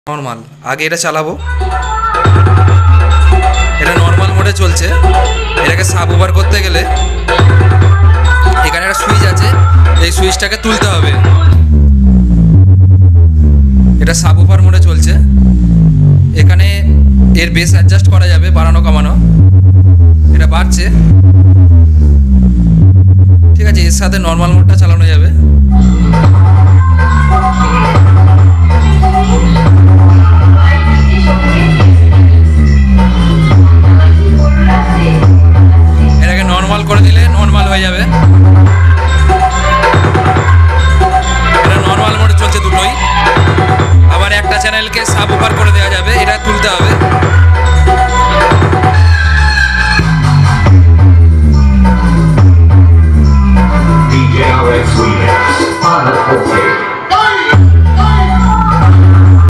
Normal আগে এটা চালাবো, এটা নর্মাল মোডে চলছে। এটাকে সাব ওভার করতে গেলে এখানে একটা সুইচ আছে, এই সুইচটাকে তুলতে হবে। এটা সাব ওভার মোডে চলছে, এখানে এর বেস অ্যাডজাস্ট করা যাবে, বাড়ানো কমানো। এটা বাড়ছে, ঠিক আছে। এর সাথে নর্মাল মোডটা চালানো যাবে। এটাকে নর্মাল করে দিলে নর্মাল হয়ে যাবে। এটা নর্মাল মোডে চলছে দুটোই। আবার একটা চ্যানেলকে সাব ওভার করে দেওয়া যাবে, এটা তুলতে হবে। DJ RX Remix, Final Portrait.